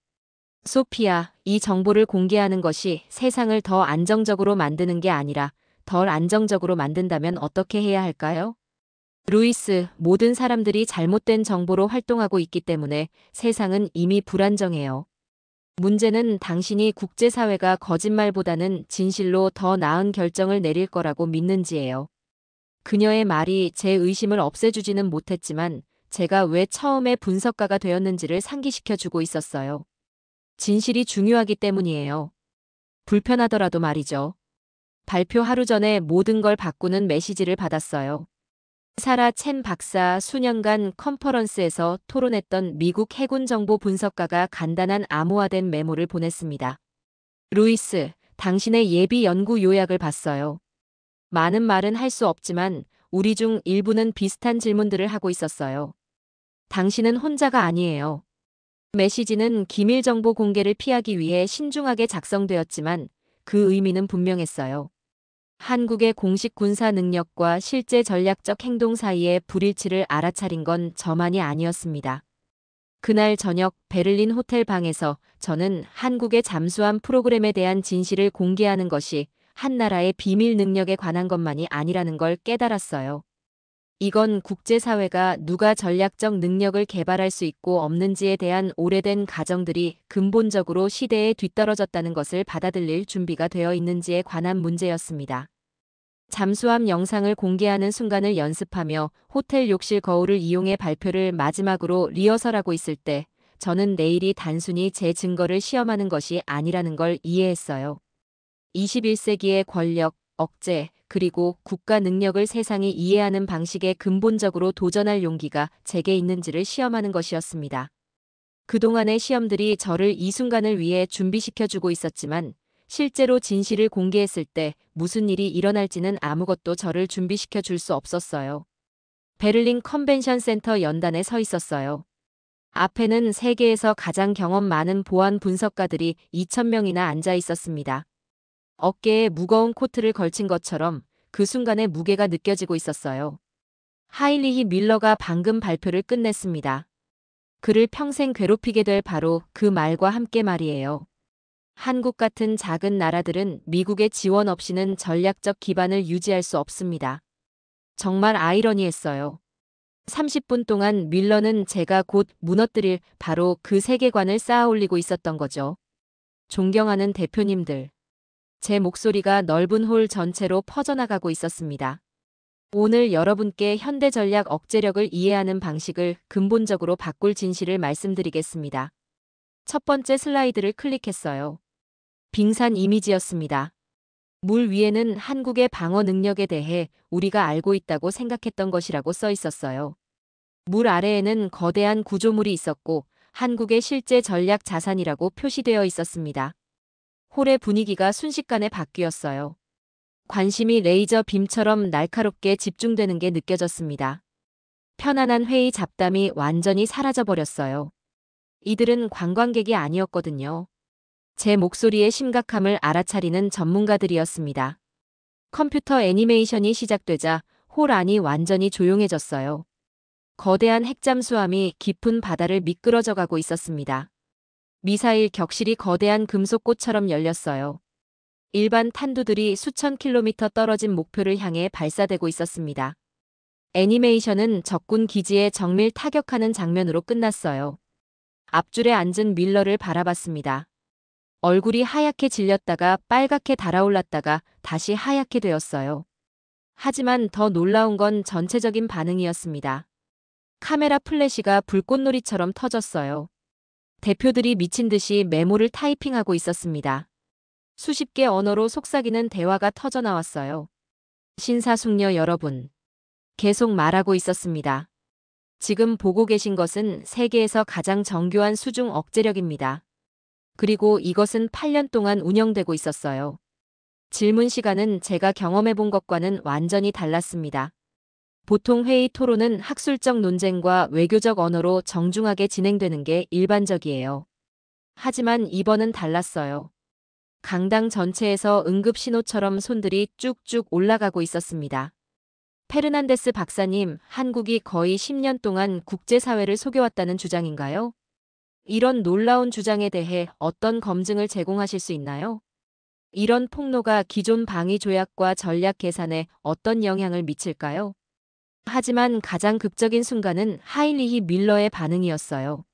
소피아, 이 정보를 공개하는 것이 세상을 더 안정적으로 만드는 게 아니라 덜 안정적으로 만든다면 어떻게 해야 할까요? 루이스, 모든 사람들이 잘못된 정보로 활동하고 있기 때문에 세상은 이미 불안정해요. 문제는 당신이 국제사회가 거짓말보다는 진실로 더 나은 결정을 내릴 거라고 믿는지예요. 그녀의 말이 제 의심을 없애주지는 못했지만 제가 왜 처음에 분석가가 되었는지를 상기시켜주고 있었어요. 진실이 중요하기 때문이에요. 불편하더라도 말이죠. 발표 하루 전에 모든 걸 바꾸는 메시지를 받았어요. 사라 첸 박사 수년간 컨퍼런스에서 토론했던 미국 해군 정보 분석가가 간단한 암호화된 메모를 보냈습니다. 루이스, 당신의 예비 연구 요약을 봤어요. 많은 말은 할 수 없지만 우리 중 일부는 비슷한 질문들을 하고 있었어요. 당신은 혼자가 아니에요. 메시지는 기밀 정보 공개를 피하기 위해 신중하게 작성되었지만 그 의미는 분명했어요. 한국의 공식 군사 능력과 실제 전략적 행동 사이의 불일치를 알아차린 건 저만이 아니었습니다. 그날 저녁 베를린 호텔 방에서 저는 한국의 잠수함 프로그램에 대한 진실을 공개하는 것이 한 나라의 비밀 능력에 관한 것만이 아니라는 걸 깨달았어요. 이건 국제사회가 누가 전략적 능력을 개발할 수 있고 없는지에 대한 오래된 가정들이 근본적으로 시대에 뒤떨어졌다는 것을 받아들일 준비가 되어 있는지에 관한 문제였습니다. 잠수함 영상을 공개하는 순간을 연습하며 호텔 욕실 거울을 이용해 발표를 마지막으로 리허설하고 있을 때 저는 내일이 단순히 제 증거를 시험하는 것이 아니라는 걸 이해했어요. 21세기의 권력, 억제, 그리고 국가 능력을 세상이 이해하는 방식에 근본적으로 도전할 용기가 제게 있는지를 시험하는 것이었습니다. 그동안의 시험들이 저를 이 순간을 위해 준비시켜주고 있었지만 실제로 진실을 공개했을 때 무슨 일이 일어날지는 아무것도 저를 준비시켜 줄 수 없었어요. 베를린 컨벤션 센터 연단에 서 있었어요. 앞에는 세계에서 가장 경험 많은 보안 분석가들이 2,000명이나 앉아 있었습니다. 어깨에 무거운 코트를 걸친 것처럼 그 순간의 무게가 느껴지고 있었어요. 하일리히 밀러가 방금 발표를 끝냈습니다. 그를 평생 괴롭히게 될 바로 그 말과 함께 말이에요. 한국 같은 작은 나라들은 미국의 지원 없이는 전략적 기반을 유지할 수 없습니다. 정말 아이러니했어요. 30분 동안 밀러는 제가 곧 무너뜨릴 바로 그 세계관을 쌓아 올리고 있었던 거죠. 존경하는 대표님들. 제 목소리가 넓은 홀 전체로 퍼져나가고 있었습니다. 오늘 여러분께 현대 전략 억제력을 이해하는 방식을 근본적으로 바꿀 진실을 말씀드리겠습니다. 첫 번째 슬라이드를 클릭했어요. 빙산 이미지였습니다. 물 위에는 한국의 방어 능력에 대해 우리가 알고 있다고 생각했던 것이라고 써 있었어요. 물 아래에는 거대한 구조물이 있었고 한국의 실제 전략 자산이라고 표시되어 있었습니다. 홀의 분위기가 순식간에 바뀌었어요. 관심이 레이저 빔처럼 날카롭게 집중되는 게 느껴졌습니다. 편안한 회의 잡담이 완전히 사라져버렸어요. 이들은 관광객이 아니었거든요. 제 목소리의 심각함을 알아차리는 전문가들이었습니다. 컴퓨터 애니메이션이 시작되자 홀 안이 완전히 조용해졌어요. 거대한 핵잠수함이 깊은 바다를 미끄러져 가고 있었습니다. 미사일 격실이 거대한 금속꽃처럼 열렸어요. 일반 탄두들이 수천 킬로미터 떨어진 목표를 향해 발사되고 있었습니다. 애니메이션은 적군 기지에 정밀 타격하는 장면으로 끝났어요. 앞줄에 앉은 밀러를 바라봤습니다. 얼굴이 하얗게 질렸다가 빨갛게 달아올랐다가 다시 하얗게 되었어요. 하지만 더 놀라운 건 전체적인 반응이었습니다. 카메라 플래시가 불꽃놀이처럼 터졌어요. 대표들이 미친 듯이 메모를 타이핑하고 있었습니다. 수십 개 언어로 속삭이는 대화가 터져나왔어요. 신사숙녀 여러분. 계속 말하고 있었습니다. 지금 보고 계신 것은 세계에서 가장 정교한 수중 억제력입니다. 그리고 이것은 8년 동안 운영되고 있었어요. 질문 시간은 제가 경험해본 것과는 완전히 달랐습니다. 보통 회의 토론은 학술적 논쟁과 외교적 언어로 정중하게 진행되는 게 일반적이에요. 하지만 이번은 달랐어요. 강당 전체에서 응급 신호처럼 손들이 쭉쭉 올라가고 있었습니다. 페르난데스 박사님, 한국이 거의 10년 동안 국제사회를 속여왔다는 주장인가요? 이런 놀라운 주장에 대해 어떤 검증을 제공하실 수 있나요? 이런 폭로가 기존 방위 조약과 전략 계산에 어떤 영향을 미칠까요? 하지만 가장 극적인 순간은 하일리히 밀러의 반응이었어요.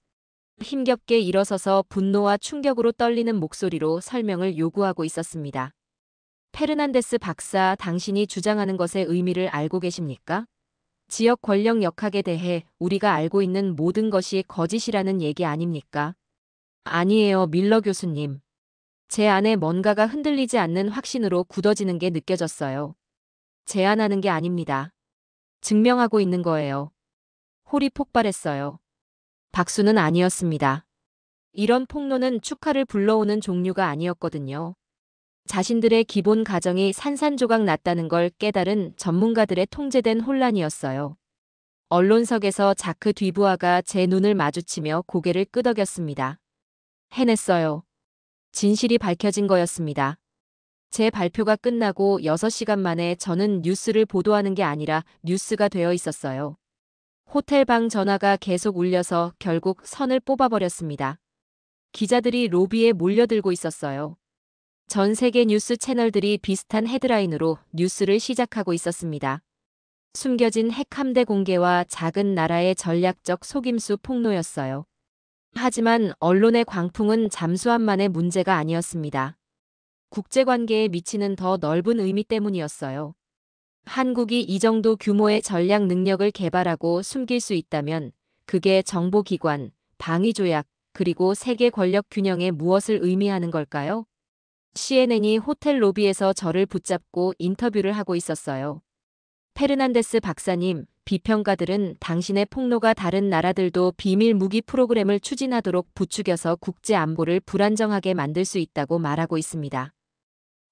힘겹게 일어서서 분노와 충격으로 떨리는 목소리로 설명을 요구하고 있었습니다. 페르난데스 박사, 당신이 주장하는 것의 의미를 알고 계십니까? 지역 권력 역학에 대해 우리가 알고 있는 모든 것이 거짓이라는 얘기 아닙니까? 아니에요, 밀러 교수님. 제 안에 뭔가가 흔들리지 않는 확신으로 굳어지는 게 느껴졌어요. 제안하는 게 아닙니다. 증명하고 있는 거예요. 홀이 폭발했어요. 박수는 아니었습니다. 이런 폭로는 축하를 불러오는 종류가 아니었거든요. 자신들의 기본 가정이 산산조각 났다는 걸 깨달은 전문가들의 통제된 혼란이었어요. 언론석에서 자크 뒤부하가 제 눈을 마주치며 고개를 끄덕였습니다. 해냈어요. 진실이 밝혀진 거였습니다. 제 발표가 끝나고 6시간 만에 저는 뉴스를 보도하는 게 아니라 뉴스가 되어 있었어요. 호텔 방 전화가 계속 울려서 결국 선을 뽑아버렸습니다. 기자들이 로비에 몰려들고 있었어요. 전 세계 뉴스 채널들이 비슷한 헤드라인으로 뉴스를 시작하고 있었습니다. 숨겨진 핵 함대 공개와 작은 나라의 전략적 속임수 폭로였어요. 하지만 언론의 광풍은 잠수함만의 문제가 아니었습니다. 국제관계에 미치는 더 넓은 의미 때문이었어요. 한국이 이 정도 규모의 전략 능력을 개발하고 숨길 수 있다면 그게 정보기관, 방위조약, 그리고 세계 권력 균형에 무엇을 의미하는 걸까요? CNN이 호텔 로비에서 저를 붙잡고 인터뷰를 하고 있었어요. 페르난데스 박사님, 비평가들은 당신의 폭로가 다른 나라들도 비밀 무기 프로그램을 추진하도록 부추겨서 국제 안보를 불안정하게 만들 수 있다고 말하고 있습니다.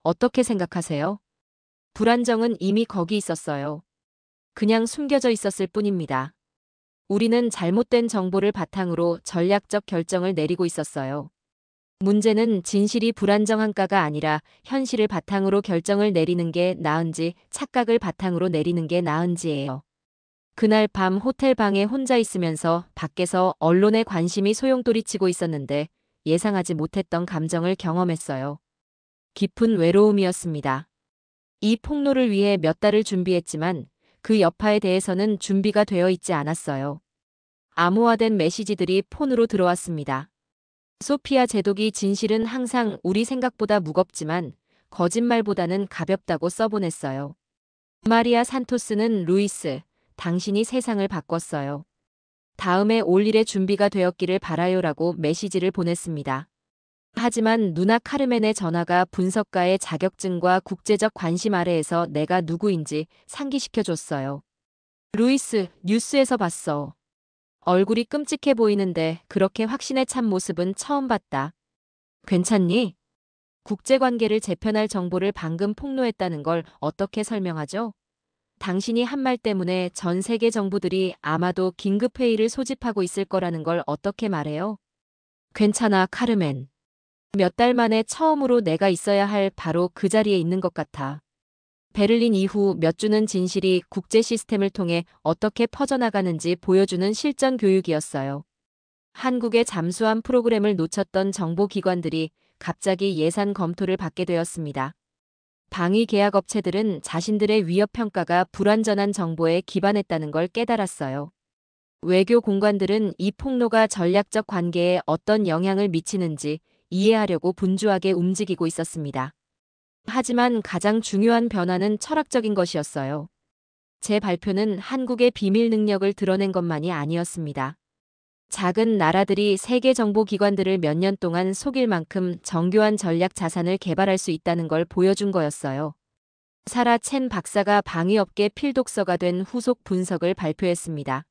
어떻게 생각하세요? 불안정은 이미 거기 있었어요. 그냥 숨겨져 있었을 뿐입니다. 우리는 잘못된 정보를 바탕으로 전략적 결정을 내리고 있었어요. 문제는 진실이 불안정한가가 아니라 현실을 바탕으로 결정을 내리는 게 나은지 착각을 바탕으로 내리는 게 나은지예요. 그날 밤 호텔 방에 혼자 있으면서 밖에서 언론의 관심이 소용돌이치고 있었는데 예상하지 못했던 감정을 경험했어요. 깊은 외로움이었습니다. 이 폭로를 위해 몇 달을 준비했지만 그 여파에 대해서는 준비가 되어 있지 않았어요. 암호화된 메시지들이 폰으로 들어왔습니다. 소피아 제독이 진실은 항상 우리 생각보다 무겁지만 거짓말보다는 가볍다고 써보냈어요. 마리아 산토스는 루이스, 당신이 세상을 바꿨어요. 다음에 올 일의 준비가 되었기를 바라요라고 메시지를 보냈습니다. 하지만 누나 카르멘의 전화가 분석가의 자격증과 국제적 관심 아래에서 내가 누구인지 상기시켜줬어요. 루이스, 뉴스에서 봤어. 얼굴이 끔찍해 보이는데 그렇게 확신에 찬 모습은 처음 봤다. 괜찮니? 국제관계를 재편할 정보를 방금 폭로했다는 걸 어떻게 설명하죠? 당신이 한 말 때문에 전 세계 정부들이 아마도 긴급회의를 소집하고 있을 거라는 걸 어떻게 말해요? 괜찮아, 카르멘. 몇 달 만에 처음으로 내가 있어야 할 바로 그 자리에 있는 것 같아. 베를린 이후 몇 주는 진실이 국제 시스템을 통해 어떻게 퍼져나가는지 보여주는 실전 교육이었어요. 한국의 잠수함 프로그램을 놓쳤던 정보기관들이 갑자기 예산 검토를 받게 되었습니다. 방위 계약 업체들은 자신들의 위협 평가가 불완전한 정보에 기반했다는 걸 깨달았어요. 외교 공관들은 이 폭로가 전략적 관계에 어떤 영향을 미치는지 이해하려고 분주하게 움직이고 있었습니다. 하지만 가장 중요한 변화는 철학적인 것이었어요. 제 발표는 한국의 비밀 능력을 드러낸 것만이 아니었습니다. 작은 나라들이 세계 정보기관들을 몇 년 동안 속일 만큼 정교한 전략 자산을 개발할 수 있다는 걸 보여준 거였어요. 사라 첸 박사가 방위업계 필독서가 된 후속 분석을 발표했습니다.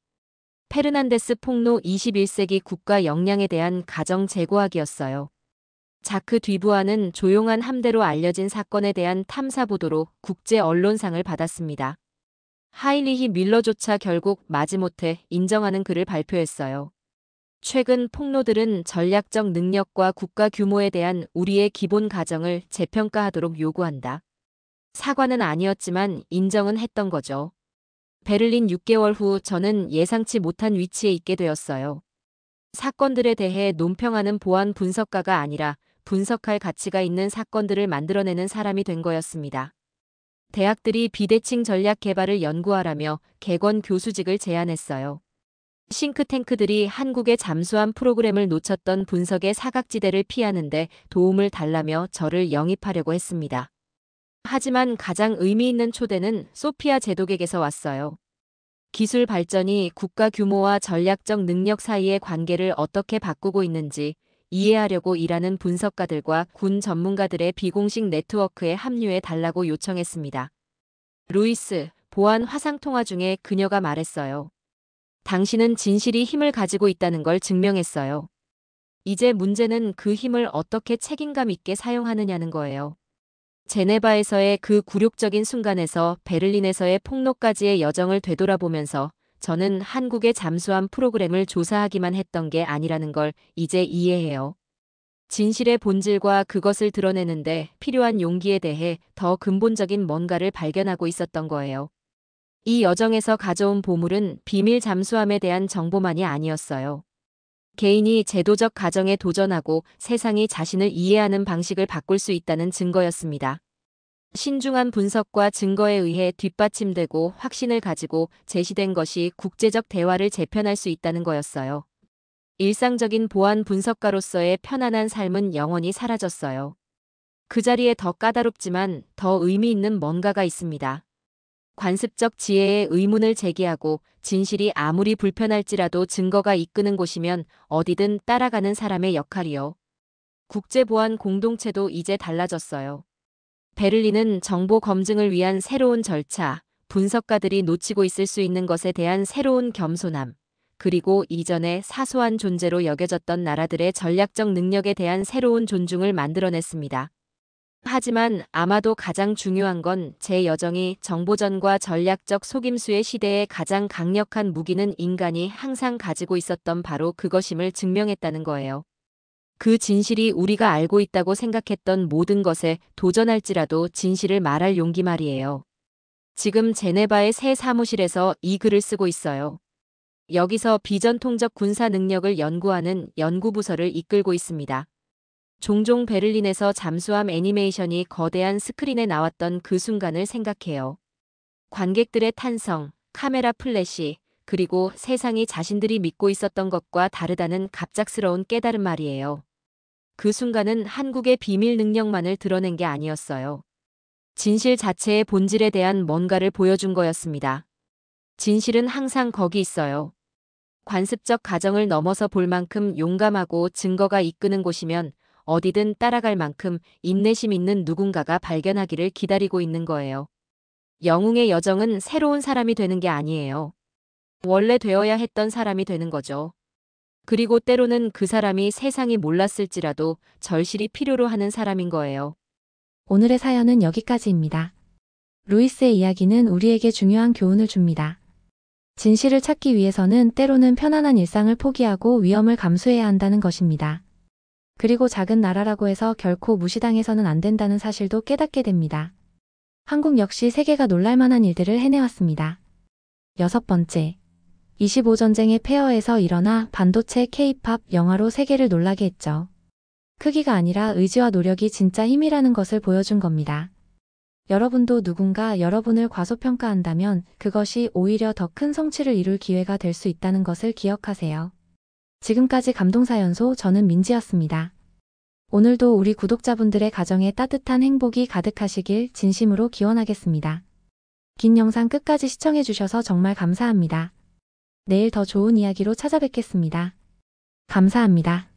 페르난데스 폭로 21세기 국가 역량에 대한 가정 재고학이었어요. 자크 뒤부하는 조용한 함대로 알려진 사건에 대한 탐사 보도로 국제 언론상을 받았습니다. 하이리히 밀러조차 결국 마지못해 인정하는 글을 발표했어요. 최근 폭로들은 전략적 능력과 국가 규모에 대한 우리의 기본 가정을 재평가하도록 요구한다. 사과는 아니었지만 인정은 했던 거죠. 베를린 6개월 후 저는 예상치 못한 위치에 있게 되었어요. 사건들에 대해 논평하는 보안 분석가가 아니라 분석할 가치가 있는 사건들을 만들어내는 사람이 된 거였습니다. 대학들이 비대칭 전략 개발을 연구하라며 객원 교수직을 제안했어요. 싱크탱크들이 한국의 잠수함 프로그램을 놓쳤던 분석의 사각지대를 피하는데 도움을 달라며 저를 영입하려고 했습니다. 하지만 가장 의미 있는 초대는 소피아 제독에게서 왔어요. 기술 발전이 국가 규모와 전략적 능력 사이의 관계를 어떻게 바꾸고 있는지 이해하려고 일하는 분석가들과 군 전문가들의 비공식 네트워크에 합류해 달라고 요청했습니다. 루이스, 보안 화상통화 중에 그녀가 말했어요. 당신은 진실이 힘을 가지고 있다는 걸 증명했어요. 이제 문제는 그 힘을 어떻게 책임감 있게 사용하느냐는 거예요. 제네바에서의 그 굴욕적인 순간에서 베를린에서의 폭로까지의 여정을 되돌아보면서 저는 한국의 잠수함 프로그램을 조사하기만 했던 게 아니라는 걸 이제 이해해요. 진실의 본질과 그것을 드러내는데 필요한 용기에 대해 더 근본적인 뭔가를 발견하고 있었던 거예요. 이 여정에서 가져온 보물은 비밀 잠수함에 대한 정보만이 아니었어요. 개인이 제도적 가정에 도전하고 세상이 자신을 이해하는 방식을 바꿀 수 있다는 증거였습니다. 신중한 분석과 증거에 의해 뒷받침되고 확신을 가지고 제시된 것이 국제적 대화를 재편할 수 있다는 거였어요. 일상적인 보안 분석가로서의 편안한 삶은 영원히 사라졌어요. 그 자리에 더 까다롭지만 더 의미 있는 뭔가가 있습니다. 관습적 지혜의 의문을 제기하고 진실이 아무리 불편할지라도 증거가 이끄는 곳이면 어디든 따라가는 사람의 역할이요. 국제보안 공동체도 이제 달라졌어요. 베를린은 정보 검증을 위한 새로운 절차, 분석가들이 놓치고 있을 수 있는 것에 대한 새로운 겸손함, 그리고 이전에 사소한 존재로 여겨졌던 나라들의 전략적 능력에 대한 새로운 존중을 만들어냈습니다. 하지만 아마도 가장 중요한 건 제 여정이 정보전과 전략적 속임수의 시대에 가장 강력한 무기는 인간이 항상 가지고 있었던 바로 그것임을 증명했다는 거예요. 그 진실이 우리가 알고 있다고 생각했던 모든 것에 도전할지라도 진실을 말할 용기 말이에요. 지금 제네바의 새 사무실에서 이 글을 쓰고 있어요. 여기서 비전통적 군사 능력을 연구하는 연구부서를 이끌고 있습니다. 종종 베를린에서 잠수함 애니메이션이 거대한 스크린에 나왔던 그 순간을 생각해요. 관객들의 탄성, 카메라 플래시, 그리고 세상이 자신들이 믿고 있었던 것과 다르다는 갑작스러운 깨달음 말이에요. 그 순간은 한국의 비밀 능력만을 드러낸 게 아니었어요. 진실 자체의 본질에 대한 뭔가를 보여준 거였습니다. 진실은 항상 거기 있어요. 관습적 가정을 넘어서 볼 만큼 용감하고 증거가 이끄는 곳이면 어디든 따라갈 만큼 인내심 있는 누군가가 발견하기를 기다리고 있는 거예요. 영웅의 여정은 새로운 사람이 되는 게 아니에요. 원래 되어야 했던 사람이 되는 거죠. 그리고 때로는 그 사람이 세상이 몰랐을지라도 절실히 필요로 하는 사람인 거예요. 오늘의 사연은 여기까지입니다. 루이스의 이야기는 우리에게 중요한 교훈을 줍니다. 진실을 찾기 위해서는 때로는 편안한 일상을 포기하고 위험을 감수해야 한다는 것입니다. 그리고 작은 나라라고 해서 결코 무시당해서는 안 된다는 사실도 깨닫게 됩니다. 한국 역시 세계가 놀랄만한 일들을 해내왔습니다. 6번째, 25전쟁의 폐허에서 일어나 반도체 K-팝 영화로 세계를 놀라게 했죠. 크기가 아니라 의지와 노력이 진짜 힘이라는 것을 보여준 겁니다. 여러분도 누군가 여러분을 과소평가한다면 그것이 오히려 더 큰 성취를 이룰 기회가 될 수 있다는 것을 기억하세요. 지금까지 감동사연소 저는 민지였습니다. 오늘도 우리 구독자분들의 가정에 따뜻한 행복이 가득하시길 진심으로 기원하겠습니다. 긴 영상 끝까지 시청해주셔서 정말 감사합니다. 내일 더 좋은 이야기로 찾아뵙겠습니다. 감사합니다.